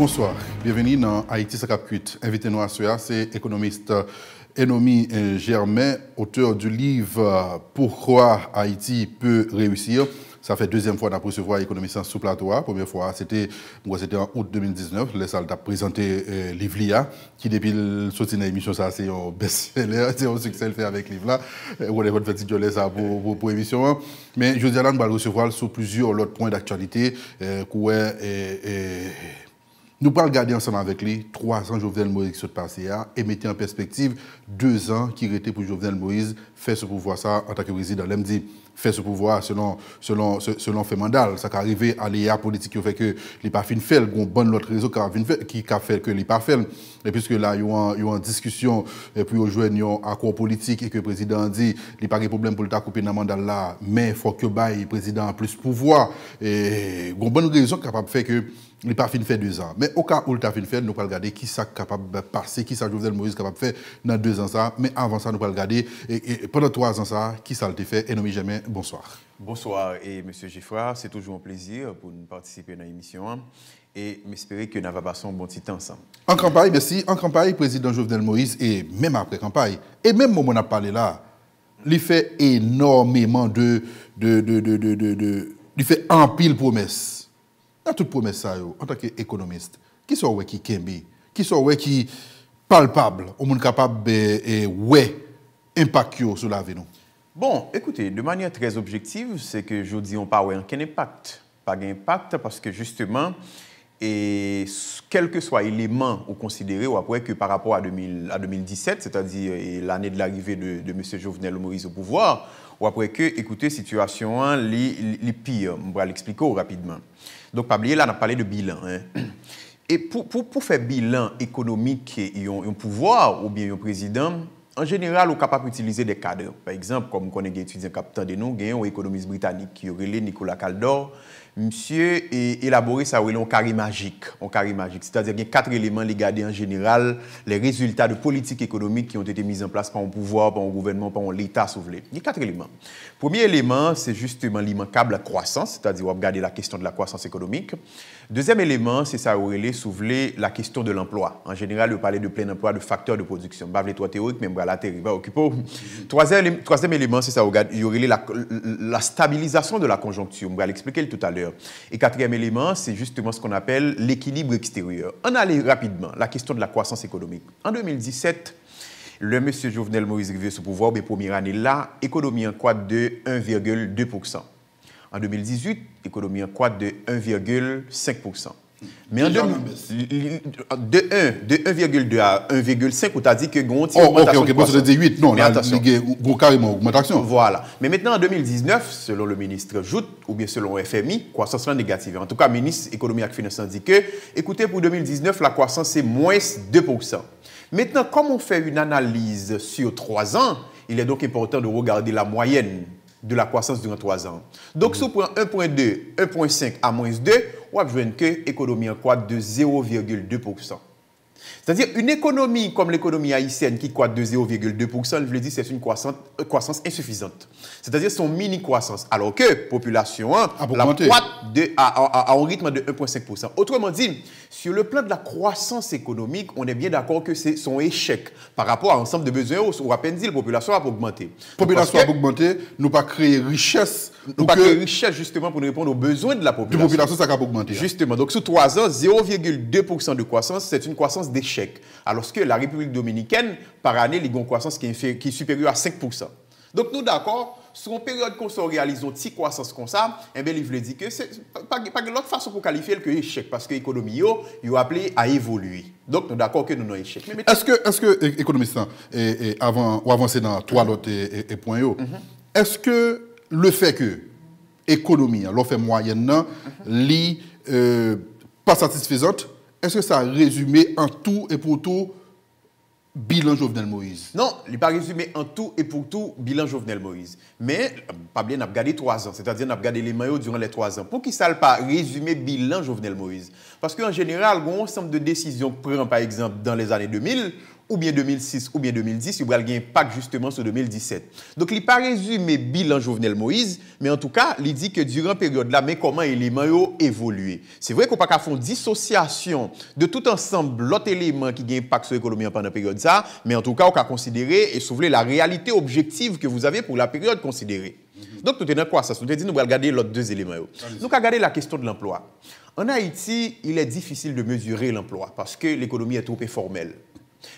Bonsoir, bienvenue dans Haïti 58. Invité nous à ce soir, c'est l'économiste Enomi Germain, auteur du livre Pourquoi Haïti peut réussir. Ça fait deuxième fois qu'on recevoir l'économiste sous plateau. Première fois, c'était en août 2019. Les salles ont présenté Livlia, qui depuis le sorti de l'émission, ça c'est un best-seller, c'est un succès le fait avec Livla. On est votre petit jolet ça pour l'émission. Mais je dis là, nous allons recevoir sur plusieurs autres points d'actualité. Nous allons regarder ensemble avec lui 3 ans Jovenel Moïse qui sont passés et mettre en perspective 2 ans qui étaient pour Jovenel Moïse faire ce pouvoir ça en tant que président. L'aime dit faire ce pouvoir selon fait mandat. Ça qui arrivé à l'IA politique qui fait que les pas fin fait, il y a un bon autre réseau qui a fait que les pas fait. Et puisque là, il y a une discussion et puis jouer un accord politique et que le président dit il n'y a pas de problème pour le couper dans le mandat là, mais il faut que le président ait plus de pouvoir. Et il y a une bonne raison capable de faire que il n'est pas fini de faire 2 ans. Mais au cas où il a fini de faire, nous allons regarder qui est capable de passer, qui est Jovenel Moïse capable de faire dans 2 ans ça. Mais avant ça, nous allons regarder et pendant 3 ans ça, qui ça a été fait. Enomi Germain, bonsoir. Bonsoir et M. Giffard, c'est toujours un plaisir pour nous participer dans l'émission et m'espérer que nous allons passer un bon petit temps ensemble. En campagne, merci. En campagne, président Jovenel Moïse et même après campagne, et même au moment où on a parlé là, il fait énormément il fait un pile promesses. Dans toute promesse, en tant qu'économiste, qui sont qui kembe, qui sont qui palpable, au monde capable de impact sur la vie nous. Bon, écoutez, de manière très objective, c'est que je dis on pas aucun impact, pas d'impact parce que justement et quel que soit l'élément ou considéré ou après que par rapport à 2017, c'est-à-dire l'année de l'arrivée de M. Jovenel Moïse au pouvoir, ou après que, écoutez, situation les pire, on va l'expliquer rapidement. Donc, pas oublier, là, on a parlé de bilan. Hein. Et pour faire bilan économique et un pouvoir ou bien un président, en général, on est capable d'utiliser des cadres. Par exemple, comme on connaît un étudiant capitaine de nous, un économiste britannique qui aurait Nicolas Caldor. Monsieur a élaboré ça un carré magique. C'est-à-dire qu'il y a 4 éléments les garder en général, les résultats de politique économique qui ont été mis en place par un pouvoir, par un gouvernement, par l'État, si vous voulez. Il y a 4 éléments. Premier élément, c'est justement l'immanquable croissance, c'est-à-dire on va regarder la question de la croissance économique. Deuxième élément, c'est ça, si vous voulez, la question de l'emploi. En général, on parle de plein emploi, de facteurs de production. Pas les 3 théoriques, mais la théorie va occuper. Troisième élément, c'est ça, il y aurait la stabilisation de la conjoncture. On va l'expliquer tout à l'heure. Et 4e élément, c'est justement ce qu'on appelle l'équilibre extérieur. On allait rapidement, la question de la croissance économique. En 2017, le monsieur Jovenel Moïse arrivé sous pouvoir, mais première année là, économie en croît de 1,2%. En 2018, économie en croît de 1,5%. Mais en de 1,2 à 1,5, on t'a dit que gonti augmentation. Ok, parce que c'est 8, non, là, il y a carrément augmentation. Voilà. Mais maintenant, en 2019, selon le ministre Jout, ou bien selon FMI, croissance négative. En tout cas, le ministre économie et finances dit que, écoutez, pour 2019, la croissance est moins 2%. Maintenant, comme on fait une analyse sur 3 ans, il est donc important de regarder la moyenne de la croissance durant 3 ans. Donc, si on prend 1,2, 1,5 à moins 2, on va voir que l'économie en croît de 0,2%. C'est-à-dire une économie comme l'économie haïtienne qui croît de 0,2%, je le dis, c'est une croissance insuffisante. C'est-à-dire son mini-croissance. Alors que la population la croît à un rythme de 1,5%. Autrement dit, sur le plan de la croissance économique, on est bien d'accord que c'est son échec par rapport à l'ensemble de besoins. Ou à peine dit, la population a augmenté. La population a augmenté, nous pas créer richesse. Nous pas créer richesse justement pour nous répondre aux besoins de la population. La population, ça a augmenté. Justement. Donc, sur 3 ans, 0,2% de croissance, c'est une croissance d'échec. Alors que la République dominicaine, par année, il y a une croissance qui est supérieure à 5%. Donc, nous, d'accord, sur une période qu'on se réalise une petite croissance comme ça, eh bien, il veut dire que c'est pas l'autre façon pour qualifier que échec, parce que l'économie, il a appelé à évoluer. Donc, nous, d'accord que nous avons échec. Est-ce que économiste, avant ou avancer dans 3 autres points, est-ce que le fait que l'économie, l'offre moyenne, pas satisfaisante, est-ce que ça a résumé en tout et pour tout bilan Jovenel Moïse? Non, il n'est pas résumé en tout et pour tout bilan Jovenel Moïse. Mais, pas bien, on a regardé 3 ans, c'est-à-dire on a regardé les maillots durant les 3 ans. Pour qui ça n'a pas résumé bilan Jovenel Moïse? Parce qu'en général, il y a un ensemble de décisions prises, par exemple, dans les années 2000, ou bien 2006, ou bien 2010, il y a un impact justement sur 2017. Donc, il n'est pas résumé bilan Jovenel Moïse, mais en tout cas, il dit que durant la période-là, mais comment les éléments ont évolué. C'est vrai qu'on ne peut pas faire une dissociation de tout ensemble l'autre élément qui a un impact sur l'économie pendant la période ça, mais en tout cas, on peut considérer et soulever la réalité objective que vous avez pour la période considérée. Donc, nous tenons quoi ça? Nous dit nous allons regarder l'autre deux éléments. Nous allons regarder la question de l'emploi. En Haïti, il est difficile de mesurer l'emploi parce que l'économie est trop informelle.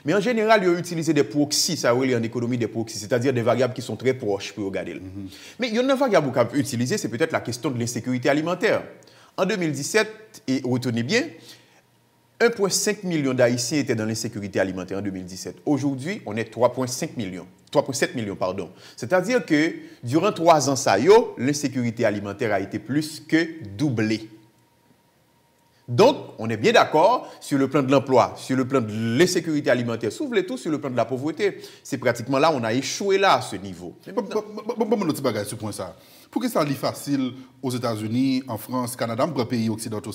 Mais en général, il y a utilisé des proxys, ça veut dire en économie des proxys, c'est-à-dire des variables qui sont très proches pour regarder. Mais il y a une variable qu'on peut utiliser, c'est peut-être la question de l'insécurité alimentaire. En 2017, et retenez bien, 1,5 million d'Haïtiens étaient dans l'insécurité alimentaire en 2017. Aujourd'hui, on est 3,7 millions. Pardon. C'est-à-dire que durant 3 ans, l'insécurité alimentaire a été plus que doublée. Donc, on est bien d'accord sur le plan de l'emploi, sur le plan de l'insécurité alimentaire, soulever tout sur le plan de la pauvreté. C'est pratiquement là, on a échoué là à ce niveau. Bon, notre bagage sur point ça. Pour que ça soit facile aux États-Unis, en France, Canada, pour les pays occidentaux,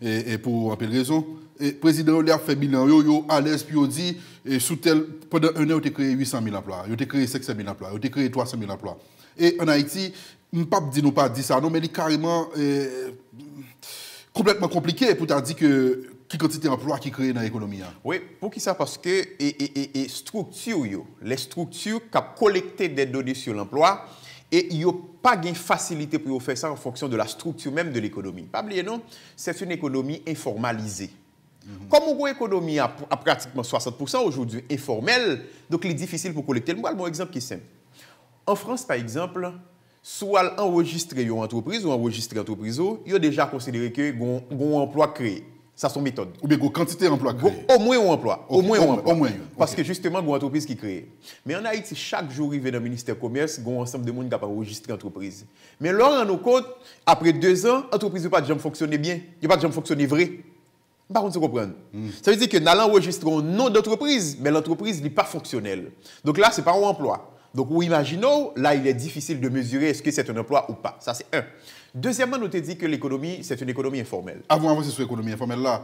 et pour un peu de raison, le président a fait bilan, à l'aise, puis il dit, pendant 1 an, il a créé 800 000 emplois, il a créé 500 000 emplois, il a créé 300 000 emplois. Et en Haïti, nous ne pas dire ça, non, mais il est carrément complètement compliqué pour te dire que qui quantité d'emplois qui créent dans l'économie. Oui, pour qui ça? Parce que les structures qui ont collecté des données sur l'emploi, et il n'y a pas de facilité pour faire ça en fonction de la structure même de l'économie. Pas oublier, non? C'est une économie informalisée. Comme une économie à pratiquement 60% aujourd'hui informelle, donc il est difficile pour collecter. Moi, mon exemple qui est simple. En France, par exemple, soit enregistrer une entreprise ou enregistrer une entreprise, il y a déjà considéré que un emploi créé. Ça, c'est une méthode. Ou bien une quantité d'emplois créés. Au moins un emploi. Okay. Au moins. Parce que justement, il y a une entreprise qui crée. Mais en Haïti, chaque jour, il y a dans le ministère du Commerce, il y a un ensemble de monde qui a enregistré l'entreprise. Mais là, on nous compte, après 2 ans, l'entreprise n'a pas de fonctionner bien. Il n'a pas de fonctionner vrai. Par contre, vous comprenez. Ça veut dire que nous allons enregistrer un nom d'entreprise, mais l'entreprise n'est pas fonctionnelle. Donc là, ce n'est pas un emploi. Donc, vous imaginez, là, il est difficile de mesurer est-ce que c'est un emploi ou pas. Ça, c'est un. Deuxièmement, nous te dit que l'économie, c'est une économie informelle. Avant d'avancer sur l'économie informelle, là,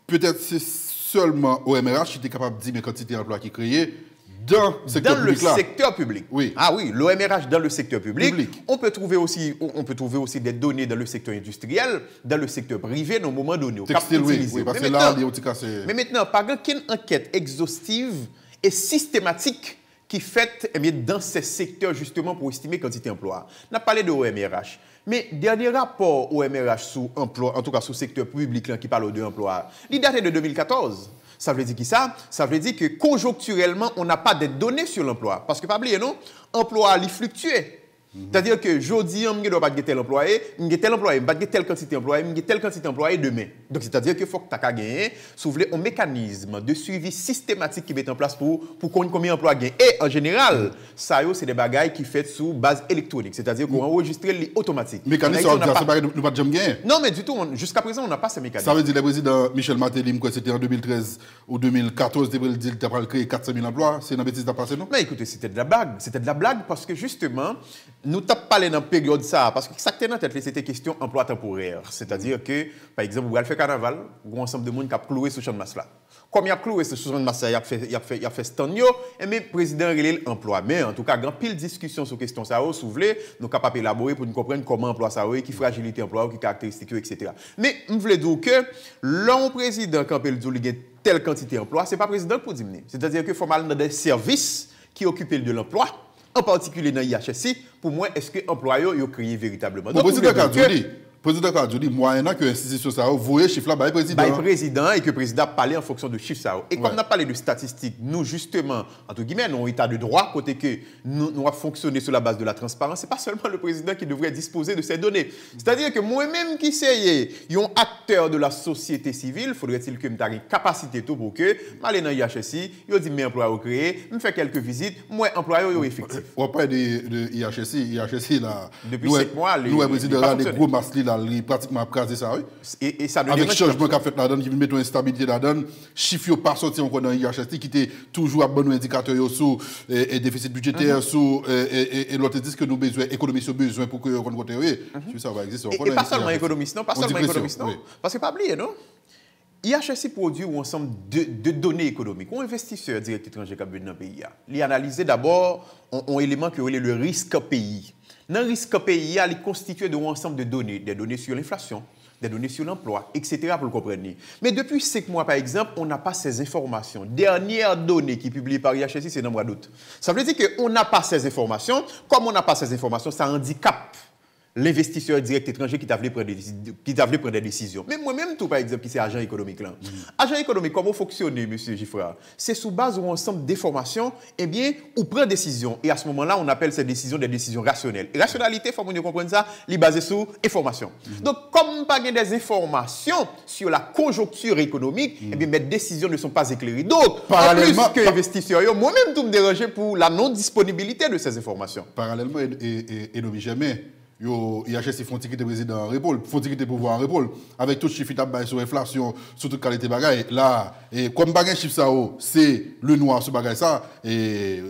peut-être c'est seulement OMRH qui était capable de dire les quantités d'emplois qui créaient dans le secteur public. Dans le secteur public. Oui. Ah oui, l'OMRH dans le secteur public. On peut trouver aussi des données dans le secteur industriel, dans le secteur privé, à un moment donné. Textile, oui, parce que là, il y a mais maintenant, pas aucune enquête exhaustive et systématique qui fait dans ces secteurs justement pour estimer quantité d'emploi. On a parlé de OMRH. Mais dernier rapport OMRH sur emploi, en tout cas sur le secteur public là, qui parle de emploi, il date de 2014. Ça veut dire qui ça? Ça veut dire que conjoncturellement, on n'a pas de données sur l'emploi. Parce que, pas oublier, non? Emploi, il fluctue. C'est-à-dire que aujourd'hui, je ne dois pas tel employé, je ne tel employé, je ne telle quantité d'employés, je telle quantité d'employés demain. Donc, c'est-à-dire qu'il faut que tu aies gagné, soulever un mécanisme de suivi systématique qui met en place pour combien d'emplois gagner. Et en général, ça, c'est des bagailles qui sont faites sous base électronique, c'est-à-dire qu'on enregistre les automatiques. Mécanisme, ça veut dire que nous pas jamais gagner. Non, mais du tout, jusqu'à présent, on n'a pas ce mécanisme. Ça veut dire que le président Michel Martelly, c'était en 2013 ou 2014, il dit qu'il a créé 400 000 emplois. C'est une bêtise de passer, non? Mais écoutez, c'était de la blague. C'était de la blague parce que justement, nous t'avons parlé dans la période ça, parce que exactement c'était question emploi temporaire. C'est-à-dire que, par exemple, vous allez faire carnaval, vous avez un ensemble de monde qui a cloué ce champ de masse là. Comme il a cloué ce champ de masse là, il a fait stand yo, et même le président a relé l'emploi. Mais en tout cas, il y a pile de discussions sur question ça, si vous voulez, nous sommes capables d'élaborer pour nous comprendre comment emploi ça, qui fragilité emploi, qui caractéristiques, etc. Mais je voulais dire que le président, quand il dit qu'il a telle quantité d'emploi, ce n'est pas le président pour diminuer. C'est-à-dire qu'il faut mal dans des services qui occupent de l'emploi, en particulier dans l'IHSI, pour moi, est-ce que l'employeur a créé véritablement? Le président Kadjouli, moyennant que l'institution ça, vous voyez le chiffre là, le président. Le président et que le président parle en fonction de chiffres ça. Et comme on a parlé de statistiques, nous justement, entre guillemets, nous avons un état de droit, côté que nous avons fonctionné sur la base de la transparence. Ce n'est pas seulement le président qui devrait disposer de ces données. C'est-à-dire que moi-même qui sais, un acteur de la société civile, faudrait-il que je aies une capacité tout pour que, aller dans l'IHSI, je dis mes employés créés, je fais quelques visites, moi, employés effectifs. On parle de IHSI là. Depuis 5 mois, nous, le président a des gros masques là. Il pratiquement crasé ça, oui. Et ça avec le changement qu'a fait là-dedans, qui met une instabilité là-dedans, chiffre pas sorti encore dans l'IHST, qui était toujours à bon indicateur sur le déficit budgétaire, sur et l'autre dit que nous besoin économie sur besoin pour que on continue. Ça va exister. Et pas seulement économiste, non, pas seulement économiste, non. Parce que pas oublier, non. IHSI produit un ensemble de données économiques. Un investisseur direct étranger qui vient dans le pays, il analyse d'abord un élément qui est le risque pays. Dans le risque pays, il est constitué d'un ensemble de données, des données sur l'inflation, des données sur l'emploi, etc. pour le comprendre. Mais depuis 5 mois, par exemple, on n'a pas ces informations. Dernière donnée qui est publiée par IHSI, c'est dans le mois d'août. Ça veut dire qu'on n'a pas ces informations. Comme on n'a pas ces informations, ça handicape l'investisseur direct étranger qui t'a voulu prendre des décisions. Mais moi-même, tout par exemple, qui c'est agent économique là. Agent économique, comment fonctionner, monsieur Giffra? C'est sous base d'un ensemble d'informations, eh bien, on prend décision. Et à ce moment-là, on appelle ces décisions des décisions rationnelles. Et rationalité, il faut que vous compreniez ça, il est basé sur information. Donc, comme pas des informations sur la conjoncture économique, eh bien, mes décisions ne sont pas éclairées. Donc, parallèlement, plus que investisseur, moi-même, tout me déranger pour la non-disponibilité de ces informations. Parallèlement, et non jamais. Il y a chez Fonti qui était président en réponse, Fonti qui était pouvoir en réponse, avec tout chiffre qui sur l'inflation, sur toute qualité de bagaille. Là, et comme bagage chiffre ça, c'est le noir sur bagaille ça, et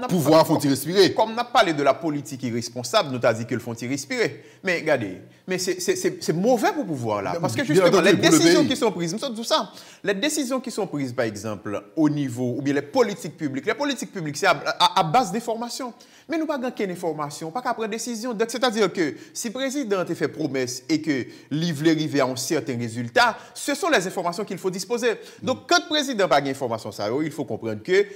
pouvoir Fonti respirer. Comme on a parlé de la politique irresponsable, nous avons dit que le Fonti respirer. Mais regardez, mais c'est mauvais pour pouvoir là. Parce que justement, les décisions qui sont prises, tout ça, les décisions qui sont prises, par exemple, au niveau, ou bien les politiques publiques, c'est à base d'informations. Mais nous n'avons pas qu'une information, pas qu'à prendre décision. C'est-à-dire que si le président a fait promesse et que l'Ivre arrive à un certain résultat, ce sont les informations qu'il faut disposer. Donc, quand le président n'a pas d'informations, il faut comprendre que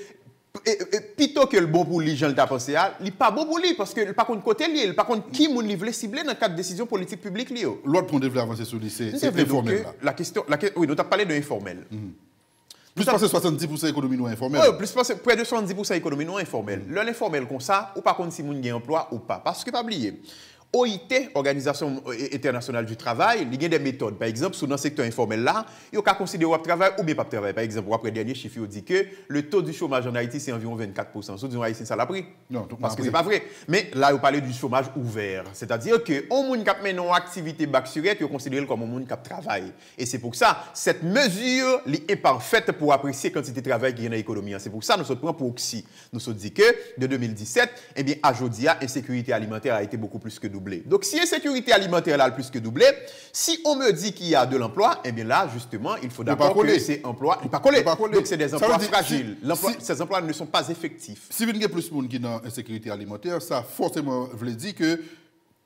plutôt que le bon pour lui, Jean le pensé, il n'est pas bon pour lui parce que par contre côté lié, par contre qui moun livre ciblé dans le cadre de décision politique publique lié. L'autre point de vue avancer sur lui, c'est informel. Oui, nous avons parlé de informel. Plus passer 70% économie non informelle. Oui, plus passer près de 70% économie non informelle. L'informel comme ça, ou par contre si moun gagne emploi ou pas. Parce que pas oublier. OIT, Organisation internationale du travail, il y a des méthodes. Par exemple, dans le secteur informel là, il y a considérer le travail ou bien pas travail. Par exemple, après le dernier chiffre, il dit que le taux du chômage en Haïti, c'est environ 24%. Sous disons Haïtien, ça l'a pris. Non, parce que ce n'est pas vrai. Mais là, il parle du chômage ouvert. C'est-à-dire que on moun qui mène une activité bac sur il considéré comme un monde qui travaille. Et c'est pour ça, cette mesure est parfaite pour apprécier la quantité de travail qui y a dans l'économie. C'est pour ça que nous sommes pris pour Oxy. Nous sommes dit que de 2017, eh bien, à Jodia, l'insécurité alimentaire a été beaucoup plus que doublée. Donc, si l'insécurité alimentaire là, a plus que doublé, si on me dit qu'il y a de l'emploi, eh bien là, justement, il faut d'abord que ces emplois ne pas coller. Donc, c'est des emplois fragiles. Ces emplois ne sont pas effectifs. Si il y a plus de monde qui est dans l'insécurité alimentaire, ça forcément veut dire que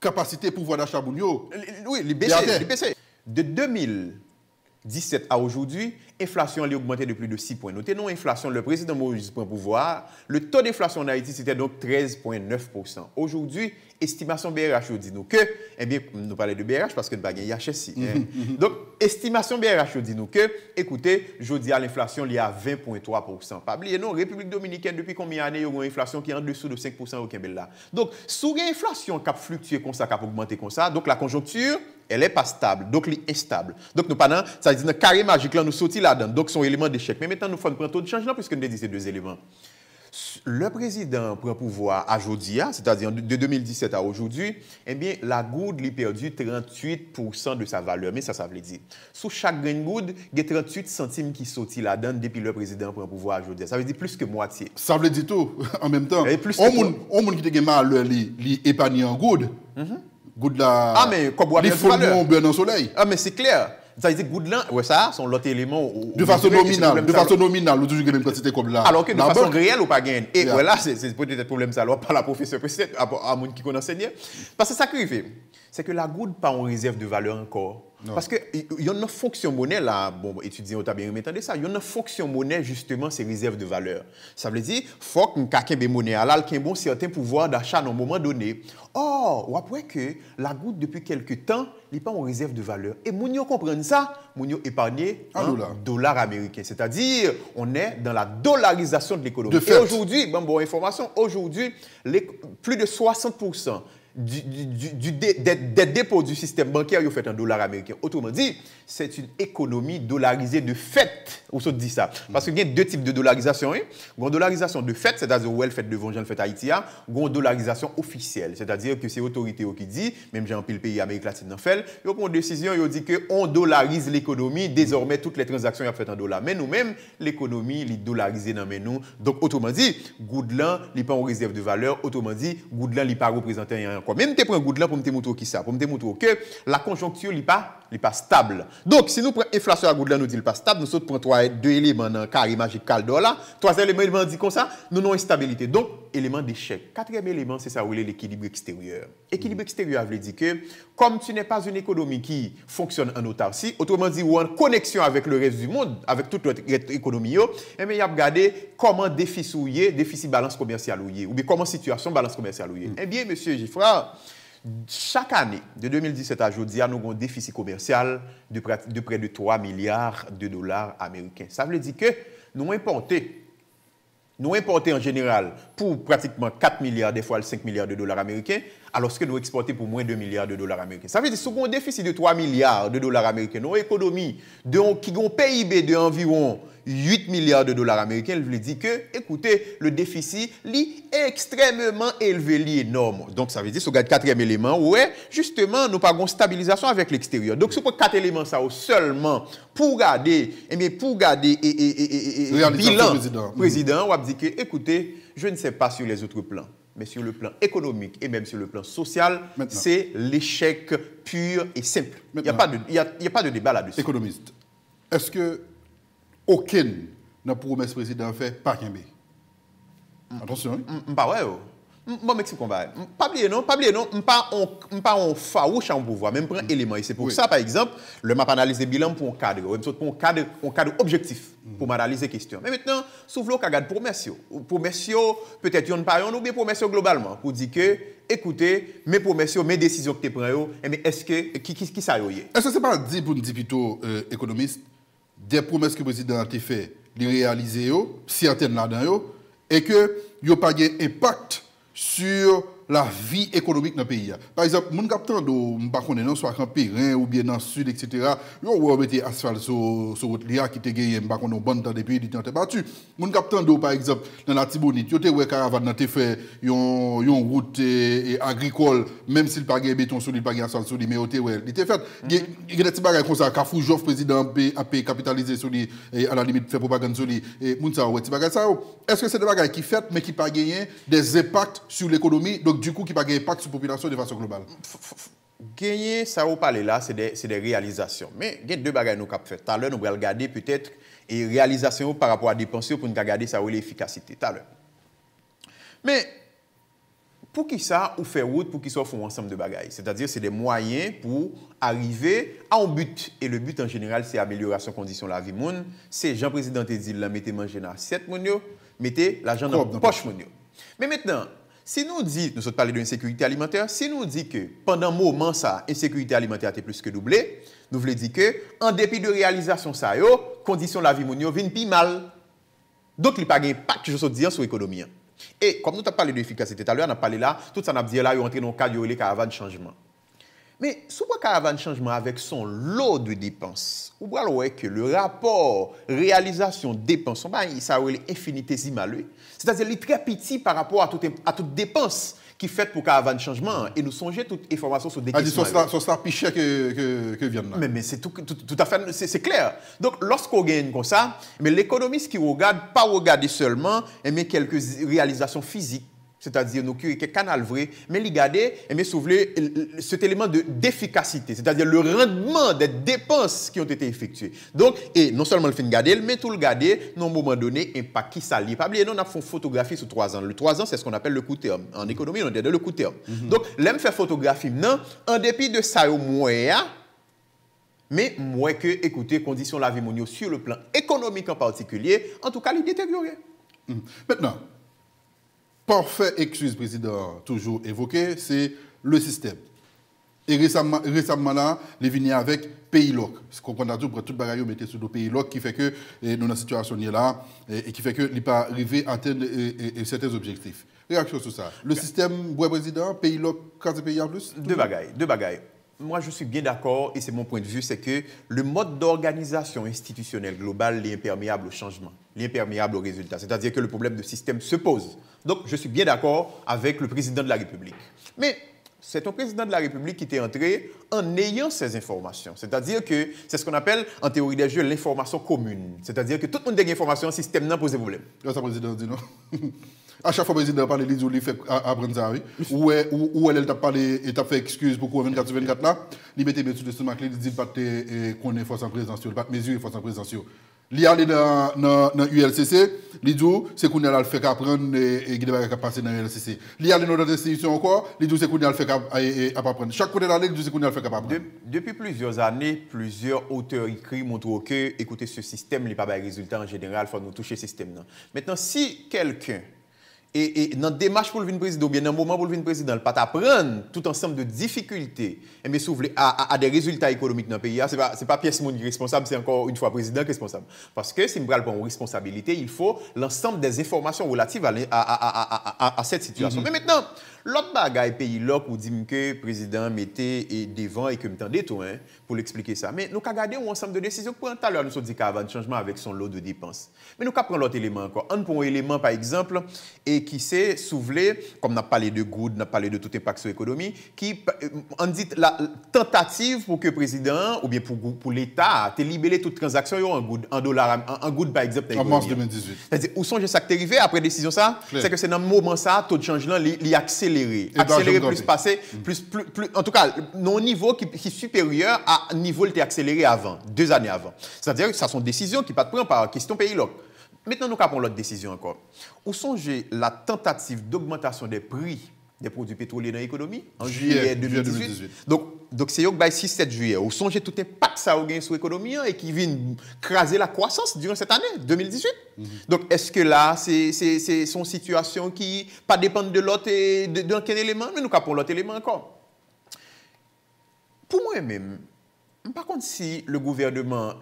capacité pouvoir d'achat mounio. Oui, les baisser. De 2017 à aujourd'hui, l'inflation a augmenté de plus de 6 points. Notez, non, inflation, le président Moïse prend pouvoir. Le taux d'inflation en Haïti, c'était donc 13,9%. Aujourd'hui, estimation BRH dit nous que, eh bien, nous parlons de BRH parce que nous n'avons pas IHSI. Donc, estimation BRH dit nous que, écoutez, je dis à l'inflation, il y a 20,3%. Pas oublier, non, République Dominicaine, depuis combien d'années, il y a une inflation qui est en dessous de 5% au Québec là. Donc, sous l'inflation qui a fluctué comme ça, qui a augmenté comme ça, donc la conjoncture, elle n'est pas stable, donc elle est instable. Donc, nous parlons, ça veut dire, carré magique là, nous sortis là-dedans. Donc, son élément d'échec. Mais maintenant, nous faisons prendre taux de changement puisque nous avons ces deux éléments. Le président prend pouvoir à Jodia, c'est-à-dire de 2017 à aujourd'hui, eh bien, la goude lui perdu 38% de sa valeur. Mais ça veut dire, sous chaque grain de goude, il y a 38 centimes qui sortent là-dedans depuis le président prend pouvoir à Jodia. Ça veut dire plus que moitié. Ça veut dire tout, en même temps. On monde qui te mal li épargne en goude. Goude là. Ah, mais comme boire les fonds bien dans le soleil. Ah, mais c'est clair. Ça veut dire que Goudlan, ouais, ça, sont l'autre élément. De façon nominale, ou toujours une quantité comme là. Alors que de façon réelle, ou pas gagne. Et voilà, c'est peut-être le problème, ça, alors, par la professeure, peut-être, à mon qui connaît enseigner. Parce que ça qui fait, c'est que la goutte pas en réserve de valeur encore. Non. Parce qu'il y a une fonction monnaie là, bon, étudiants, on a bien entendu ça, il y a une fonction monnaie justement, c'est réserve de valeur. Ça veut dire, il faut que quelqu'un monnaie là, qu'il ait un bon certain pouvoir d'achat à un moment donné. Or, après que la goutte, depuis quelques temps, n'est pas en réserve de valeur. Et Mounio comprend ça, Mounio épargné en dollars américains. C'est-à-dire, on est dans la dollarisation de l'économie. Et aujourd'hui, bon, information, aujourd'hui, plus de 60% des dépôts du système bancaire sont faits en dollars américains. Autrement dit, c'est une économie dollarisée de fait. Ou ça dit ça. Parce qu'il y a deux types de dollarisation. Il y a une dollarisation de fait, c'est-à-dire où elle fait devant Jean le fait Haïti. Il y a une dollarisation officielle, c'est-à-dire que c'est l'autorité qui dit, même Jean le pays Amérique latine en fait, il y a une décision, il dit qu'on dollarise l'économie, désormais toutes les transactions sont faites en dollars. Mais nous-mêmes, l'économie, elle est dollarisée dans nous. Donc, autrement dit, Goudlan, il n'est pas en réserve de valeur. Autrement dit, Goudlan, il n'est pas représenté rien. Même si tu prends Goudlan pour me montrer qui ça, pour me montrer que la conjoncture n'est pas pas stable. Donc, si nous prenons l'inflation à Goudlan, nous dit qu'il n'est pas stable, nous prenons deux éléments dans le carré magique Caldo là, trois éléments dit comme ça, nous avons une stabilité. Donc, élément d'échec. Quatrième élément, c'est ça où est l'équilibre extérieur. Équilibre extérieur veut dire que, comme tu n'es pas une économie qui fonctionne en autarcie, autrement dit, ou en connexion avec le reste du monde, avec toute notre économie, eh bien, il y a regardé comment déficit balance commerciale ou bien comment situation balance commerciale ou Eh bien, monsieur Giffra, chaque année, de 2017 à aujourd'hui, nous avons un déficit commercial de près de 3 milliards de dollars américains. Ça veut dire que nous importons en général pour pratiquement 4 milliards, des fois 5 milliards de dollars américains, alors que nous exportons pour moins de 2 milliards de dollars américains. Ça veut dire que si nous avons un déficit de 3 milliards de dollars américains, nos économies qui ont un PIB d'environ 8 milliards de dollars américains, elle veut dire que, écoutez, le déficit est extrêmement élevé, énorme. Donc, ça veut dire, si on regarde quatrième élément, ouais, justement, nous pas une stabilisation avec l'extérieur. Donc, si on prend 4 éléments, ça, seulement pour garder, bilan président, on va dire que, écoutez, je ne sais pas sur les autres plans, mais sur le plan économique et même sur le plan social, c'est l'échec pur et simple. Il n'y a pas de débat là-dessus. Économiste, est-ce que aucun n'a promesse président fait pas qu'un B. Attention. Pas ouais. Bon, Mexique, on va. Pas oublier non, pas on farouche en pouvoir, même prendre élément. Et c'est pour ça, par exemple, le map analyse des bilans pour un cadre, pour un cadre objectif, pour m'analyser les questions. Mais maintenant, sauf l'eau, regarde promesses. Promesses, peut-être yon pas yon, ou bien promesses globalement, pour dire que, écoutez, mes promesses, mes décisions que tu prends, mais est-ce que, qui ça y est? Est-ce que c'est pas dit pour nous dire plutôt, économiste, des promesses que le président a fait, les réaliser, certaines là-dedans, et que n'y a pas d'impact sur la vie économique dans le pays. Par exemple, mon capteur de soit en Périn ou bien dans le sud, etc., on va mettre asphalte sur route qui te gagne, on a bon temps depuis, il était battu. Mon capteur de, par exemple, dans la Tibonite, il y a caravane qui fait une route agricole, même s'il n'y a pas de béton sur lui, pas de asphalte sur lui, mais il était fait. Il y a des petits bagages comme ça, Kafou Joff, président, a capitalisé sur lui, et à la limite, fait propagande sur lui, et Mounsa, est-ce que c'est des bagages qui fait, mais qui pas gagné des impacts sur l'économie, donc du coup, qui n'a pas d'impact sur la population de façon globale? Gagner, ça vous parlez là, c'est des réalisations. Mais il y a deux bagages nous avons fait. Tout à l'heure, nous allons regarder peut-être les réalisations par rapport à des dépenses pour nous regarder ça ou l'efficacité. Tout à l'heure. Mais pour qui ça, ou faire route pour qu'ils soient un ensemble de bagages? C'est-à-dire, c'est des moyens pour arriver à un but. Et le but en général, c'est l'amélioration des conditions de la vie. C'est Jean-Président dit là, mettez manger dans l'assiette, mettez l'argent dans la poche. Mais maintenant, si nous dit, nous sommes parlé de l'insécurité alimentaire, si nous dit que pendant un moment, ça, l'insécurité alimentaire a plus que doublé, nous voulons dire que, en dépit de réalisation, ça, conditions de la vie viennent plus mal. Donc, il n'y a pas d'impact, je veux dire, sur l'économie. Et comme nous avons parlé de l'efficacité tout à l'heure, on a parlé là, tout ça, on a dit là, il est entré dans le cadre de caravane de changement. Mais, sous la caravane de changement avec son lot de dépenses, vous voyez que le rapport réalisation-dépenses, ça est infinitésimal. C'est-à-dire, il est très petit par rapport à toute dépense qui est faite pour caravane de changement. Et nous songeons toute information sur des questions. C'est ça plus cher que vienne là. Mais c'est tout à fait, c'est clair. Donc, lorsqu'on gagne comme ça, mais l'économiste qui regarde, pas regarder seulement, mais quelques réalisations physiques. C'est-à-dire, nous avons quelques canaux vrais, mais regarder, mais soulever cet élément d'efficacité, c'est-à-dire le rendement des dépenses qui ont été effectuées. Donc, et non seulement le fait de garder, mais tout le garder, à un moment donné, impact qui s'allie. Pas oublier, on a fait une photographie sur 3 ans. Le 3 ans, c'est ce qu'on appelle le court terme. En économie, on dit le court terme. Donc, l'aime faire photographie, non, en dépit de ça, au moins, mais moins que, écoutez, conditions de la vie mondiale sur le plan économique en particulier, en tout cas, il est détérioré. Maintenant, parfait excuse, président, toujours évoqué, c'est le système. Et récemment là, les venir avec pays loc. Ce qu'on a tout pour tout bagaille mettre sur le pays loc qui fait que nous dans la situation là et qui fait que il pas arriver à atteindre certains objectifs. Réaction sur ça. Le système président, pays loc, 4 pays en plus. Deux bagailles. Moi, je suis bien d'accord, et c'est mon point de vue, c'est que le mode d'organisation institutionnelle globale est imperméable au changement, est imperméable au résultat. C'est-à-dire que le problème de système se pose. Donc, je suis bien d'accord avec le président de la République. Mais C'est un président de la République qui était entré en ayant ces informations. C'est-à-dire que c'est ce qu'on appelle, en théorie des jeux, l'information commune. C'est-à-dire que tout le monde a une information, un système n'a posé problème. Là, ça, président dit non. À chaque fois, le président parle, il fait apprendre ça, oui. Ou elle t'a parlé et t'a fait excuse pour quoi 24 sur 24 là. Il mettait bien sur le stomac, il dit pas qu'on est force en présence, pas mesurer force en présence. Il est allé dans l'ULCC, il dit c'est qu'on a le fait qu'apprendre et il va passer dans l'ULCC. Il est allé dans d'autres institutions encore, il dit c'est qu'on a le fait qu'apprendre. Chaque côté d'aller, il dit c'est qu'on a le fait qu'apprendre. Depuis plusieurs années, plusieurs auteurs écrits montrent que, écoutez, ce système n'est pas de résultat en général, il faut nous toucher ce système. Maintenant, si quelqu'un et dans la démarche pour le venir président, ou bien dans le moment pour le venir président, il ne pas apprendre tout ensemble de difficultés, mais s'ouvrir à des résultats économiques dans le pays, ce n'est pas Pierre Simon qui est responsable, c'est encore une fois le président qui est responsable. Parce que si nous prenons une responsabilité, il faut l'ensemble des informations relatives à cette situation. Mais maintenant, l'autre bagaille pays là où dit que le président mettait devant et que me tendait tout pour l'expliquer ça. Mais nous avons regardé un ensemble de décisions. Pour tout à l'heure, nous avons dit qu'il y avait un changement avec son lot de dépenses. Mais nous avons pris l'autre élément encore. Un pour un élément, par exemple, et qui s'est soulevé, comme on a parlé de good, on a parlé de tout impact sur l'économie, qui, on dit, la tentative pour que le président, ou bien pour l'État, te libérer toute transaction en dollars, en good, par exemple. En mars 2018. C'est-à-dire, où sont ça qui est arrivé après décision ça? C'est que c'est dans le moment ça, taux de changement, il accéléré. Accéléré plus passé, plus, en tout cas, non niveau qui est supérieur à niveau qui était accéléré avant, 2 années avant. C'est-à-dire que ça sont décisions qui ne prennent pas par question pays là. Maintenant, nous avons l'autre décision encore. Où songez la tentative d'augmentation des prix des produits pétroliers dans l'économie en juillet 2018. Donc c'est 6-7 juillet. Où songez tout impact ça a eu sur l'économie et qui vient craser la croissance durant cette année, 2018. Donc est-ce que là, c'est son situation qui pas dépendre de l'autre et d'un quel élément, mais nous avons l'autre élément encore. Pour moi-même, par contre, si le gouvernement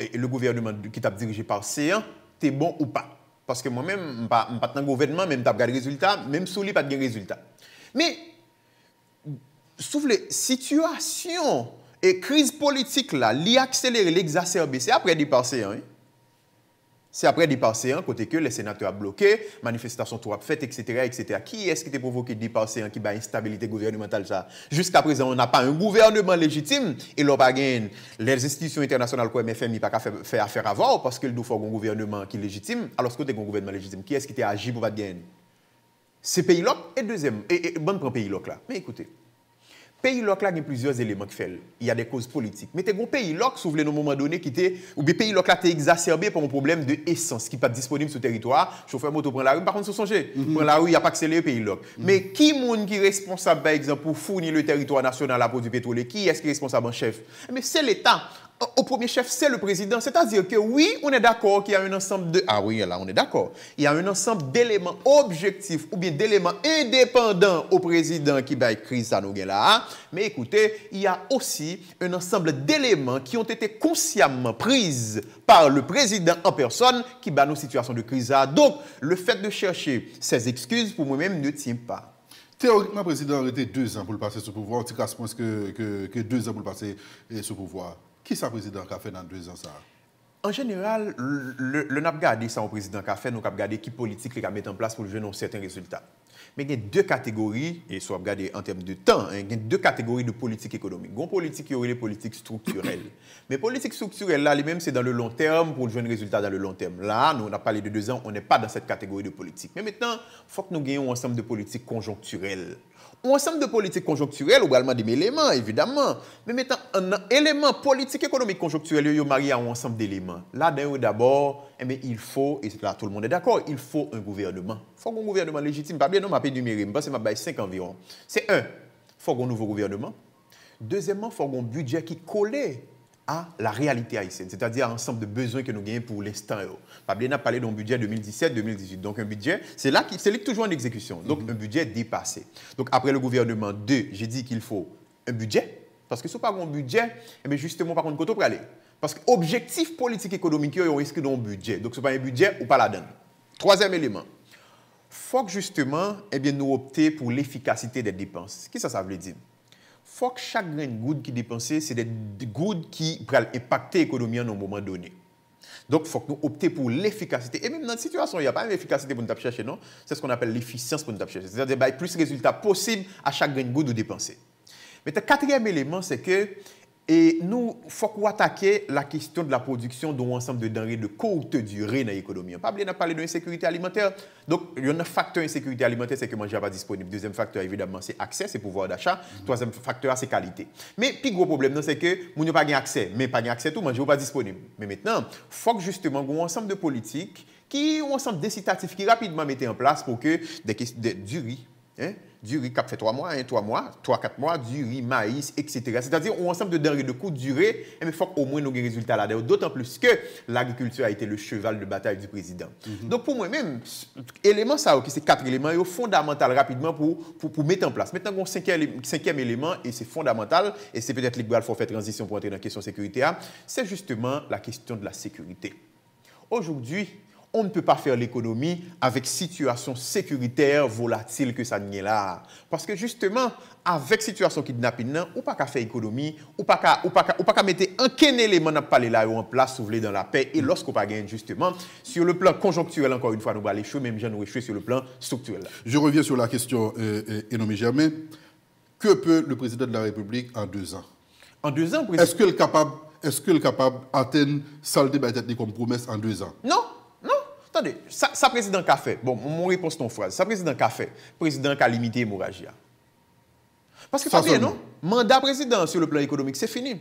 qui t'a dirigé par CEAN, c'est bon ou pas. Parce que moi-même, je ne suis pas dans le gouvernement, même si je pas de résultat, même si je n'ai pas de résultat. Mais, sous les situations et crise politique là, l'accélérer, l'exacerber, c'est après départ CEAN. Hein? C'est après départ CEAN, côté que les sénateurs ont bloqué, manifestations trop faites, etc., etc. Qui est-ce qui t'a provoqué départ CEAN qui a instabilité gouvernementale ça? Jusqu'à présent, on n'a pas un gouvernement légitime et l'on pas gagné les institutions internationales comme FMI pas faire affaire avant parce qu'il doit faire un gouvernement qui est légitime. Alors que tu as un gouvernement légitime, qui est-ce qui t'a agi pour pas gagner? C'est pays là et deuxième et bon pour pays là. Mais écoutez. Pays là, il y a plusieurs éléments qui font. Il y a des causes politiques. Mais il y a un pays là, si vous voulez, à un moment donné, ou bien pays là, qui est exacerbé par un problème d'essence qui n'est pas disponible sur le territoire. Chauffeur moto prend la rue, par contre, sur songer. Prend la rue, il n'y a pas accéléré pays là. Mais qui est responsable, par exemple, pour fournir le territoire national à produits pétroliers? Qui est-ce qui est responsable en chef? Mais c'est l'État. Au premier chef, c'est le président. C'est-à-dire que oui, on est d'accord qu'il y a un ensemble de... Ah oui, là, on est d'accord. Il y a un ensemble d'éléments objectifs ou bien d'éléments indépendants au président qui va écrire ça, nous là. Mais écoutez, il y a aussi un ensemble d'éléments qui ont été consciemment pris par le président en personne qui bat nos situations de crise. Donc, le fait de chercher ces excuses, pour moi-même, ne tient pas. Théoriquement, le président a été 2 ans pour le passer sous pouvoir. En tout cas, je pense que 2 ans pour le passer sous pouvoir. Qui est-ce que le président a fait dans 2 ans ça? En général, le n'a pas gardé ça au président qui a fait, nous avons gardé qui politique qui a mis en place pour le jouer certains résultats. Mais il y a 2 catégories, et soit regardé en termes de temps, il y a 2 catégories de politique économique. Il y a une politique qui est les politiques structurelles. Mais politique structurelle, là, même c'est dans le long terme pour jouer un résultat dans le long terme. Là, nous, on a parlé de 2 ans, on n'est pas dans cette catégorie de politique. Mais maintenant, il faut que nous gagnions un ensemble de politiques conjoncturelles. Un ensemble de politiques conjoncturelles, également des éléments, évidemment. Mais maintenant, un élément politique économique conjoncturel, il y a marié à un ensemble d'éléments. Là, d'abord, il faut, et là, tout le monde est d'accord, il faut un gouvernement. Il faut un gouvernement légitime. Pas bien, non, je vais énumérer, je vais 5 environ. C'est un, il faut un nouveau gouvernement. Deuxièmement, il faut un budget qui colle à la réalité haïtienne, c'est-à-dire l'ensemble de besoins que nous gagnons pour l'instant. Pablo a parlé d'un budget 2017-2018. Donc un budget, c'est là qui est toujours en exécution. Donc un budget dépassé. Donc après le gouvernement 2, j'ai dit qu'il faut un budget, parce que si pas un budget, justement, par contre, côté pour aller. Parce que l'objectif politique économique, ils ont inscrit dans un budget. Donc ce n'est pas un budget ou pas la donne. Troisième élément. Il faut que justement, nous opter pour l'efficacité des dépenses. Qu'est-ce que ça veut dire? Il faut que chaque grain de goutte qui est dépensé, c'est des gouttes qui vont impacter l'économie à un moment donné. Donc, il faut que nous options pour l'efficacité. Et même dans cette situation, il n'y a pas d'efficacité pour nous chercher, non? C'est ce qu'on appelle l'efficience pour nous chercher. C'est-à-dire qu'il y a plus de résultats possibles à chaque grain de goutte de dépenser. Maintenant, quatrième élément, c'est que et nous, il faut qu'on attaque la question de la production d'un ensemble de denrées de courte durée dans l'économie. On n'a pas parlé de l'insécurité alimentaire. Donc, il y a un facteur d'insécurité alimentaire, c'est que manger n'est pas disponible. Deuxième facteur, évidemment, c'est accès, c'est pouvoir d'achat. Troisième facteur, c'est qualité. Mais le plus gros problème, c'est que nous n'avons pas accès. Mais pas accès tout, manger n'est pas disponible. Mais maintenant, il faut que justement, un ensemble de politiques, un ensemble d'incitatifs qui rapidement mettent en place pour que du riz, du riz qui fait 3 mois, 3-4 mois, du riz, maïs, etc. C'est-à-dire un ensemble de denrées de courte durée, mais il faut qu'au moins nous ayons des résultats là-dedans. D'autant plus que l'agriculture a été le cheval de bataille du président. Donc pour moi-même, élément ça, c'est 4 éléments, ils sont fondamentaux rapidement pour mettre en place. Maintenant, un cinquième élément, et c'est fondamental, et c'est peut-être qu'il faut faire transition pour entrer dans la question sécuritaire, c'est justement la question de la sécurité. Aujourd'hui, on ne peut pas faire l'économie avec situation sécuritaire volatile que ça n'y est là. Parce que justement, avec situation kidnapping, ou pas qu'à faire économie, ou pas qu'à mettre un élément à parler là en place, soulever dans la paix, et lorsqu'on pas gagner justement, sur le plan conjoncturel, encore une fois, nous allons échouer, même nous échouer sur le plan structurel. Je reviens sur la question, Enomi Germain. Que peut le président de la République en 2 ans? En 2 ans, président... Est-ce qu'il est capable d'atteindre saleté comme promesse en 2 ans? Non. Attendez, ça président qu'a fait. Bon, mon réponse ton phrase. Ça président qu'a fait. Président qui a limité l'hémorragie. Parce que, Fabien, non? Mandat président sur le plan économique, c'est fini.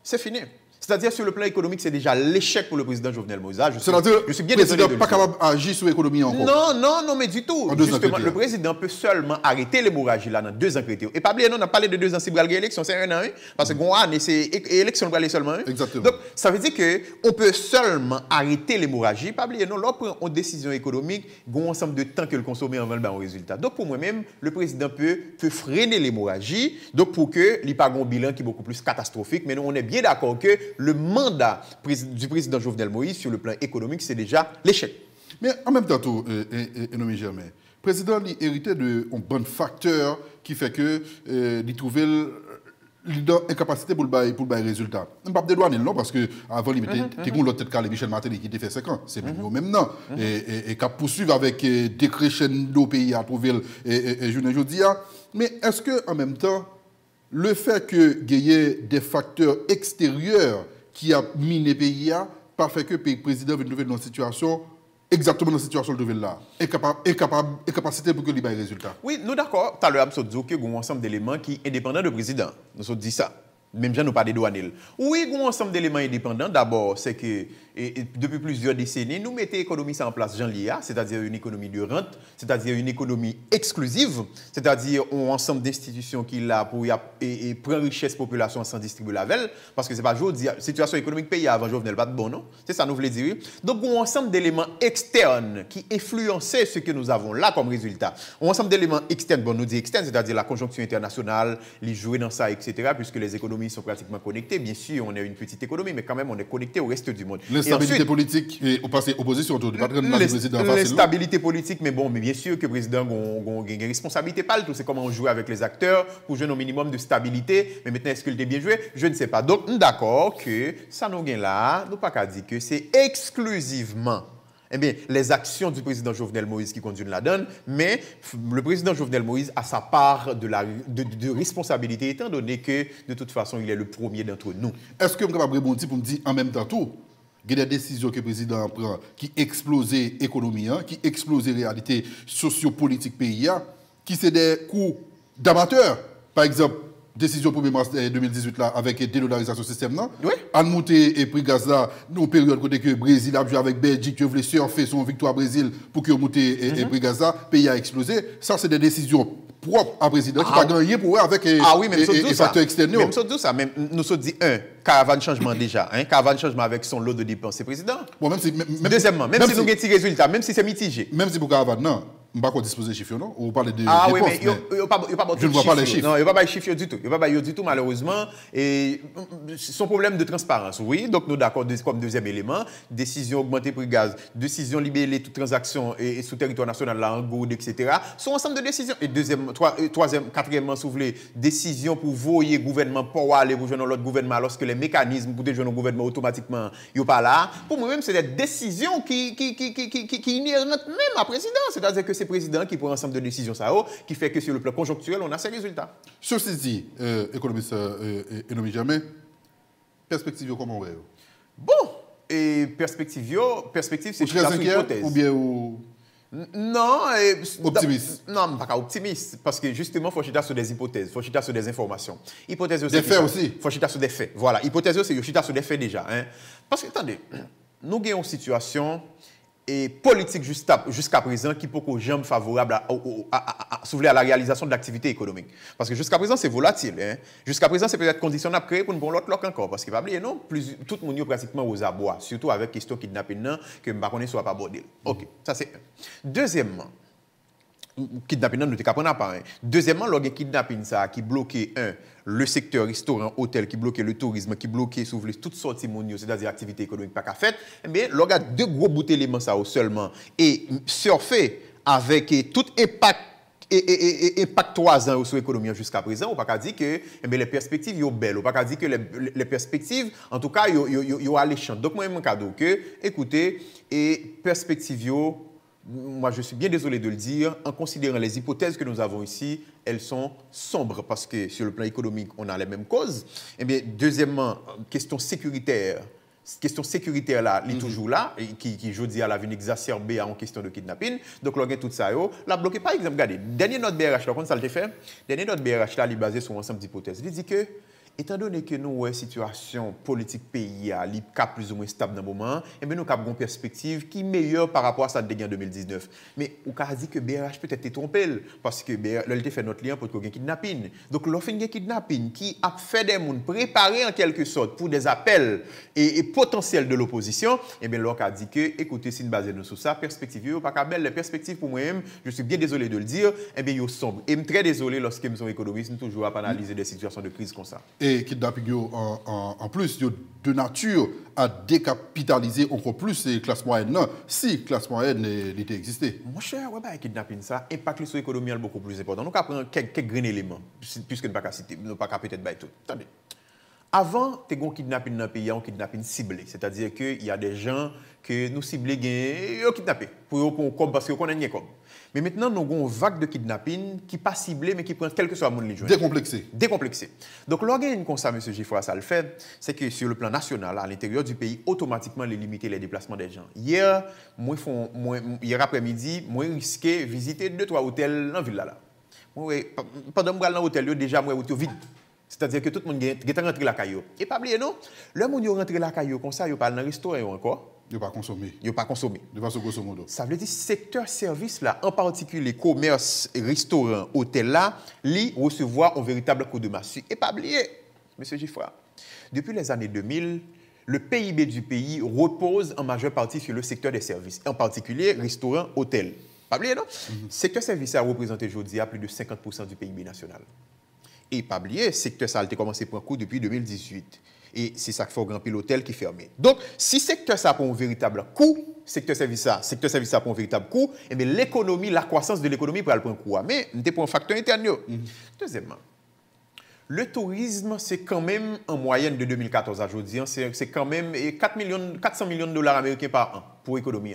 C'est fini. C'est-à-dire, sur le plan économique, c'est déjà l'échec pour le président Jovenel Moïse. C'est-à-dire, le président n'est pas capable d'agir sur l'économie encore. Non, mais du tout. Justement, le président peut seulement arrêter l'hémorragie là dans 2 ans crétés. Et pas oublier, on a parlé de 2 ans si vous avez l'élection, c'est 1 an, parce que c'est élection pour aller seulement. Exactement. Donc, ça veut dire qu'on peut seulement arrêter l'hémorragie. Pas oublier, non, lorsqu'on prend une décision économique, il y a un ensemble de temps que le consommer avant le bon résultat. Donc, pour moi-même, le président peut freiner l'hémorragie, donc pour que il n'y ait pas un bilan qui est beaucoup plus catastrophique. Mais nous, on est bien d'accord que le mandat du président Jovenel Moïse sur le plan économique, c'est déjà l'échec. Mais en même temps, Enomi Germain, le président a hérité d'un bon facteur qui fait que il trouvait l'incapacité pour le résultat. Je ne peux pas dédouaner non parce que avant il était l'autre tête calé Michel Martelly qui était fait 5 ans, c'est même non et qui poursuivre avec des crescendo pays à trouver je ne dis pas. Mais est-ce que en même temps le fait que il y ait des facteurs extérieurs qui a miné le pays, pas fait que le président veut trouver dans une situation, exactement dans la situation de là, incapacité pour que il ait des résultats. Oui, nous d'accord. Tout à l'heure, nous avons dit qu'il y a un ensemble d'éléments qui sont indépendants du président. Nous avons dit ça. Même si nous pas de douaniers. Oui, il y a un ensemble d'éléments indépendants. D'abord, c'est que depuis plusieurs décennies, nous mettons l'économie en place, Jean-Lia, c'est-à-dire une économie de rente, c'est-à-dire une économie exclusive, c'est-à-dire un ensemble d'institutions qui a pour prendre richesse population sans distribuer la velle, parce que c'est pas jour dire situation économique pays avant Jovenel pas de bon non, c'est ça nous voulons dire. Donc un ensemble d'éléments externes qui influençaient ce que nous avons là comme résultat. Un ensemble d'éléments externes, bon nous dit externes, c'est-à-dire la conjoncture internationale, les jouer dans ça, etc. Puisque les économies sont pratiquement connectées. Bien sûr, on est une petite économie, mais quand même on est connecté au reste du monde. L'instabilité politique et au passé opposition autour du patron du président. L'instabilité politique, mais bon, mais bien sûr que le président a une responsabilité pas tout, c'est comment on joue avec les acteurs pour jouer au minimum de stabilité. Mais maintenant, est-ce qu'il était bien joué? Je ne sais pas. Donc, d'accord que ça nous gagne là, nous pas qu'à dire que c'est exclusivement les actions du président Jovenel Moïse qui conduisent la donne, mais le président Jovenel Moïse a sa part de responsabilité, étant donné que, de toute façon, il est le premier d'entre nous. Est-ce que vous pouvez répondre pour me dire en même temps tout? Il y a des décisions que le président prend qui explosent l'économie, qui explosent la réalité sociopolitique pays, qui sont des coups d'amateurs. Par exemple, décision 1er mars 2018 là, avec dédollarisation du système. Oui. En monter et prix gaz là, nous période côté que le Brésil a joué avec Belgique, qui voulait surfer son victoire Brésil pour que monte et prix gaz là, le pays a explosé. Ça, c'est des décisions propres à président qui n'a pas gagné pour avec les facteurs extérieurs. Même ça, même nous sommes dit caravane changement déjà, caravane changement avec son lot de dépenses, c'est président. Bon, deuxièmement, même si nous avons des petits résultats, même si c'est mitigé. Même si pour caravane, non. Je ne vais pas disposer des chiffres, non? Ou parler de oui, mais je ne vois pas les chiffres. Non, il ne va pas les chiffres du tout. Il ne va pas du tout, malheureusement. Et son problème de transparence, oui. Donc, nous d'accord comme deuxième élément. Décision augmentée prix gaz, décision libérer toutes transactions et sous territoire national, là, en goude, etc. Sont ensemble de décisions. Et quatrièmement, si vous voulez, décision pour voyer gouvernement pour aller rejoindre l'autre gouvernement lorsque les mécanismes pour rejoindre le gouvernement automatiquement, ils ne sont pas là. Pour moi-même, c'est des décisions qui inhérentes même à président. C'est-à-dire que c'est président qui prend un ensemble de décisions, ça, qui fait que sur le plan conjoncturel, on a ces résultats. Ceci dit, économiste Enomi Jamais, perspective comment ouais? Bon, et perspective, c'est très inquiet ou bien ou... Non, optimiste. Non, pas optimiste, parce que justement, il faut chiter sur des hypothèses, il faut chiter sur des informations. Hypothèses des faits aussi. Il faut chiter sur des faits. Voilà, hypothèses, c'est chiter sur des faits déjà. Hein. Parce que, attendez, nous avons une situation politique jusqu'à présent qui peut que jamais favorable à la réalisation de l'activité économique. Parce que jusqu'à présent, c'est volatile. Hein. Jusqu'à présent, c'est peut-être conditionnable créer pour une bonne l'autre encore. Parce qu'il va oublier, non, tout le monde est pratiquement aux abois, surtout avec la question kidnapping, que je ne connais soit pas bordel. OK, ça c'est un. Deuxièmement, kidnapping, nous ne pouvons pas. Deuxièmement, le kidnapping, ça qui bloquait le secteur restaurant, hôtel, qui bloquait le tourisme, qui bloquait toutes sortes de monde, c'est-à-dire activités économiques pas qu'à faire. Mais il y a deux gros bouts d'éléments ça seulement et surfer avec tout impact et impact 3 ans sur l'économie jusqu'à présent, on ne peut pas dire que les perspectives sont belles, on ne peut pas dire que les perspectives, en tout cas, sont alléchantes. Donc, moi, je cadeau que, écoutez, et perspectives, moi, je suis bien désolé de le dire, en considérant les hypothèses que nous avons ici, elles sont sombres parce que sur le plan économique, on a les mêmes causes. Et bien, deuxièmement, question sécuritaire là, elle est toujours là, qui je dis à la vie exacerbée en question de kidnapping. Donc, là, tout ça, la bloqué. Par exemple, regardez, dernier note BRH, là, quand ça le fait, dernier note BRH, là, il est basé sur un ensemble d'hypothèses. Il dit que, étant donné que nous avons une situation politique pays plus ou moins stable dans le moment, et bien nous avons une perspective qui est meilleure par rapport à ça de en 2019. Mais on a dit que BRH peut-être est trompé parce que BRH a fait notre lien pour qu'il y ait un kidnapping. Donc l'offre de kidnapping qui a fait des gens préparés en quelque sorte pour des appels et potentiels de l'opposition, et bien l'on a dit que, écoutez, si nous basons sur ça, perspective, pas belle, les perspectives pour moi-même, je suis bien désolé de le dire, et bien ils sont sombres. Et je suis très désolé lorsque nous sommes économistes, nous toujours à analyser des situations de crise comme ça. Et kidnapping en plus de nature à décapitaliser encore plus les classes moyennes. Non, si classe moyenne n'était existé. Mon cher, ouais, kidnapping ça, impact sur l'économie est beaucoup plus important. Donc après quelques grands éléments, puisque nous ne pas citer, nous pas peut-être pas tout. Attendez. Avant, tu as un kidnapping dans le pays, un kidnapping ciblé. C'est-à-dire qu'il y a des gens que nous ciblons, ils ont kidnappé parce qu'ils connaissent comme. Mais maintenant, nous avons une vague de kidnapping qui n'est pas ciblée, mais qui prend quel que soit le monde. Décomplexé. Donc, l'organe comme ça, M. Giffroy, ça le fait, c'est que sur le plan national, à l'intérieur du pays, automatiquement, les limiter les déplacements des gens. Hier après-midi, moi, risqué de visiter 2-3 hôtels dans la ville là. Pendant que je suis dans l'hôtel, déjà, moi, je suis vide. C'est-à-dire que tout le monde est rentré la caillou. Et pas oublier, non? Le monde est rentré la caillou comme ça, il pas dans le restaurant encore. Il ne pas consommer. Il pas consommer. De façon grosso modo. Ça veut dire secteur service là, en particulier commerce, restaurant, hôtel là, li recevoir un véritable coup de massue. Et pas oublier, M. Giffroy, depuis les années 2000, le PIB du pays repose en majeure partie sur le secteur des services, en particulier restaurant, hôtel. Pas oublier, non? Secteur service a représenté aujourd'hui à plus de 50% du PIB national. Et pas oublier, secteur ça a commencé pour un coup depuis 2018. Et c'est ça qui fait grand pile l'hôtel qui est fermé. Donc, si secteur ça pour un véritable coût, secteur service ça pour un véritable coût, et bien l'économie, la croissance de l'économie pour un coup. Mais c'est pour un facteur interne. Deuxièmement, le tourisme, c'est quand même en moyenne de 2014 à aujourd'hui, c'est quand même 400 millions de dollars américains par an pour l'économie.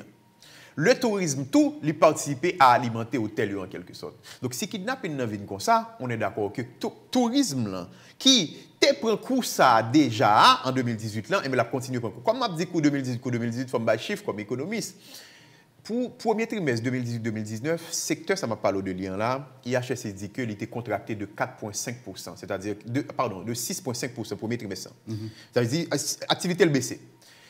Le tourisme, tout, il participe à alimenter l'hôtel en quelque sorte. Donc, si kidnapping n'a vient comme ça, on est d'accord que le tourisme, là, qui te prend coup ça déjà en 2018, là, et mais la continue prendre coup. Comme je dis coup 2018, il faut me chiffre comme économiste. Pour le premier trimestre 2018-2019, secteur, ça m'a parlé de lien là, IHS dit qu'il était contracté de 4,5%, c'est-à-dire de 6,5% pour le premier trimestre. Ça veut dire activité le baissé.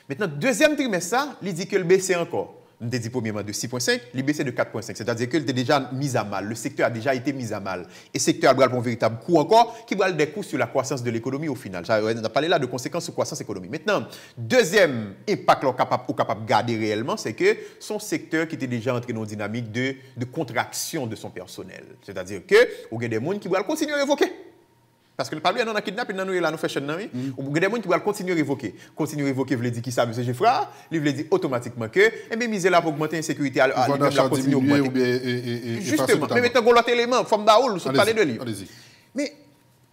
Maintenant, deuxième trimestre, ça, il dit que le baissé encore. On a dit premièrement de 6,5, il baissé de 4,5. C'est-à-dire qu'il était déjà mis à mal. Le secteur a déjà été mis à mal. Et le secteur a un véritable coût encore qui va des coûts sur la croissance de l'économie au final. On a parlé là de conséquences sur la croissance économique. Maintenant, deuxième impact qu'on est capable de garder réellement, c'est que son secteur qui était déjà entré dans une dynamique de contraction de son personnel. C'est-à-dire que il y a des gens qui vont continuer à évoquer. Parce que le problème, on a kidnappé, nous là, nous faisons des gens qui vont continuer à évoquer. Continuer à évoquer, veut dire qui ça, M. Giffroy, il veut dire automatiquement que, et bien, miser là pour augmenter l'insécurité, la continuer à augmenter. Justement, mais maintenant, on a l'autre élément, forme d'aoul, on parler de lui. Mais,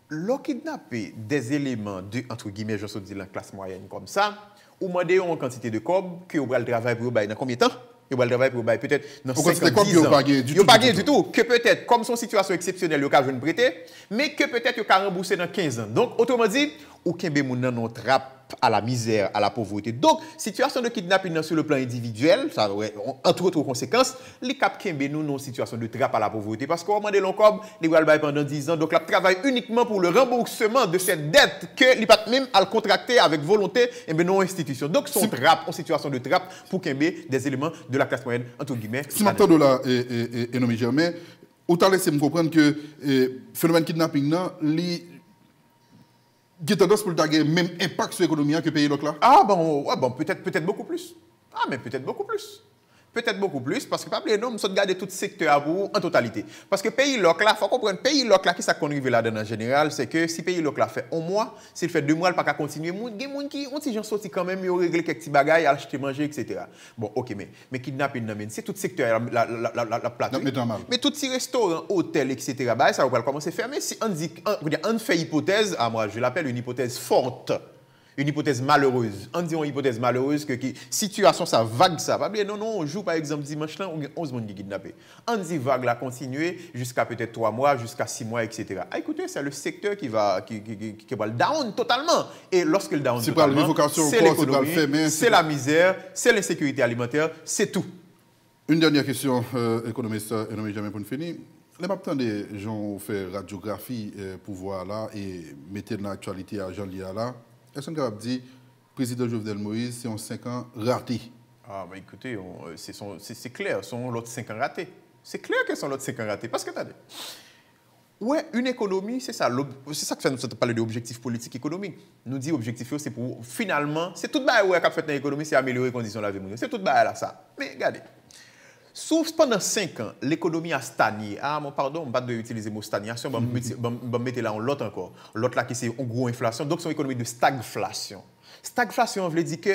le kidnapper des éléments de, entre guillemets, je dis la classe moyenne comme ça, ou demander une quantité de cob que vous allez travailler pour vous dans combien de temps? il va travailler pour peut-être dans 5 ans, 10 ans. Il n'y a pas gagné du tout. Que peut-être, comme son situation exceptionnelle, il y a besoin de prêter, mais que peut-être il y a rembourser dans 15 ans. Donc, autrement dit, aucun bémoun dans notre trappe à la misère, à la pauvreté. Donc, situation de kidnapping sur le plan individuel, ça aurait, entre autres conséquences, les cap kembe nous dans situation de trappe à la pauvreté. Parce qu'on demande l'encob, les Walbay pendant 10 ans, donc là, travaille uniquement pour le remboursement de cette dette que les même à le contracter avec volonté et bien non institution. Donc, son trappe, en situation de trappe pour kembe des éléments de la classe moyenne, entre guillemets. Si maintenant de là, et nommé Germain, autant laisser me comprendre que le phénomène kidnapping, il y a tendance pour le même impact sur l'économie que le pays là. Ah bon, ouais, bon peut-être beaucoup plus. Ah mais peut-être beaucoup plus. Peut-être beaucoup plus, parce que pas oublier, nous sommes gardés tout secteur à vous en totalité. Parce que pays local là, il faut comprendre, pays local là, qui ça qu'on arrive là-dedans en général, c'est que si pays local là fait un mois, s'il fait 2 mois, il ne peut pas continuer. Il y a des gens qui ont gens sorti quand même, ils ont réglé quelques petits bagages, acheter, manger, etc. Bon, ok, mais kidnapping, c'est tout secteur, la plateau. Mais tout ces restaurants, hôtels, etc., bah, ça va commencer à fermer. Si on fait hypothèse, moi je l'appelle une hypothèse forte. Une hypothèse malheureuse. On dit une hypothèse malheureuse que situation ça vague ça. Pas bien, non, on joue par exemple dimanche là, on a 11 personnes qui kidnappés. On dit vague là continuer jusqu'à peut-être 3 mois, jusqu'à 6 mois, etc. Ah, écoutez, c'est le secteur qui va le down totalement. Et lorsque le down totalement, c'est l'économie, c'est la misère, c'est l'insécurité alimentaire, c'est tout. Une dernière question, économiste, et non jamais pour finir. Les matin des gens ont fait radiographie pour voir là et mettre dans l'actualité à Jean Lia là. Est-ce qu'on peut dire président Jovenel Moïse, c'est en 5 ans raté? Ah, mais écoutez, c'est clair, sont l'autre 5 ans ratés. C'est clair que sont l'autre 5 ans ratés. Parce que, attendez, ouais, une économie, c'est ça que nous parlons d'objectifs politiques économiques. Nous dit objectif, c'est pour finalement, c'est tout le monde qui a fait dans l'économie, c'est améliorer les conditions de la vie. C'est tout le monde là, ça. Mais regardez. Sauf pendant 5 ans, l'économie a stagné. Ah, mon pardon, je ne vais pas utiliser le mot stagnation, je vais mettre là l'autre encore. L'autre là qui c'est une grosse inflation. Donc, c'est une économie de stagflation. Stagflation veut dire que,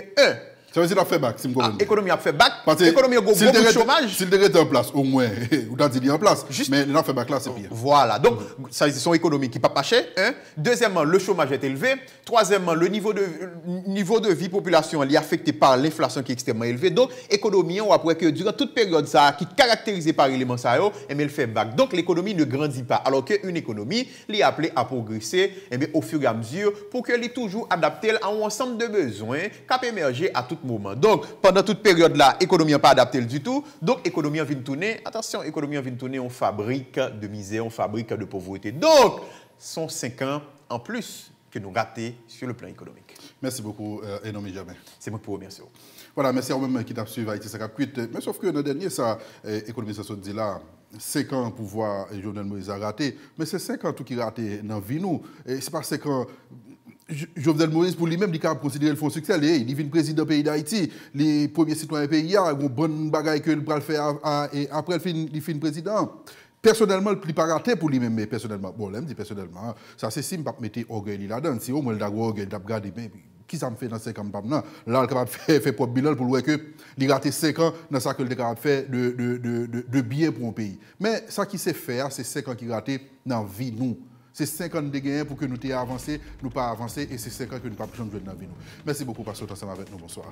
ça veut dire qu'il a fait bac, si je comprends. L'économie a fait bac, l'économie a beaucoup de chômage. S'il était en place, au moins, ou t'as dit en place. Mais il a fait bac là, c'est pire. Voilà, donc, ça c'est son économie qui n'est pas marché. Deuxièmement, le chômage est élevé. Troisièmement, le niveau de vie population est affecté par l'inflation qui est extrêmement élevée. Donc, l'économie, on voit que durant toute période ça, qui est caractérisée par l'élément ça, elle fait bac. Donc, l'économie ne grandit pas. Alors qu'une économie, elle est appelée à progresser au fur et à mesure pour qu'elle est toujours adaptée à un ensemble de besoins qui peut émerger à tout moment. Donc, pendant toute période là, l'économie n'est pas adaptée du tout. Donc, l'économie vient tourner. Attention, l'économie vient tourner, on fabrique de misère, on fabrique de pauvreté. Donc, sont 5 ans en plus que nous ratons sur le plan économique. Merci beaucoup, Enomi Germain. C'est moi pour vous, merci. Voilà, merci à vous-même qui t'a suivi Haïti 58. Mais sauf que dans le dernier, ça, l'économie, ça se dit là, 5 ans pour voir Jovenel Moïse a raté. Mais c'est 5 ans tout qui raté dans la vie, nous. Et c'est pas 5 ans. Jovenel Moïse, pour lui-même, il a considéré le fond succès. Il est président du pays d'Haïti. Les premiers citoyens du pays, il y a une bonne bagaille qu'il va faire et après, il finit président. Personnellement, il ne pas raté pour lui-même, mais personnellement. Bon, là, je dis personnellement, ça c'est simple, pas mettre orgueil là-dedans. Si au moins, il a orgueil, il a regardé, mais qui ça me fait dans 5 ans? Là, il est capable de faire propre bilan pour voir qu'il a raté 5 ans dans ça qu'il est capable de faire de bien pour un pays. Mais ça qui s'est fait, c'est 5 ans qui raté dans la vie, nous. C'est 5 ans de gain pour que nous ayons avancé, nous pas avancé, et c'est 5 ans que nous ne pouvons pas jouer dans la vie. Merci beaucoup pour passer ensemble avec nous. Bonsoir.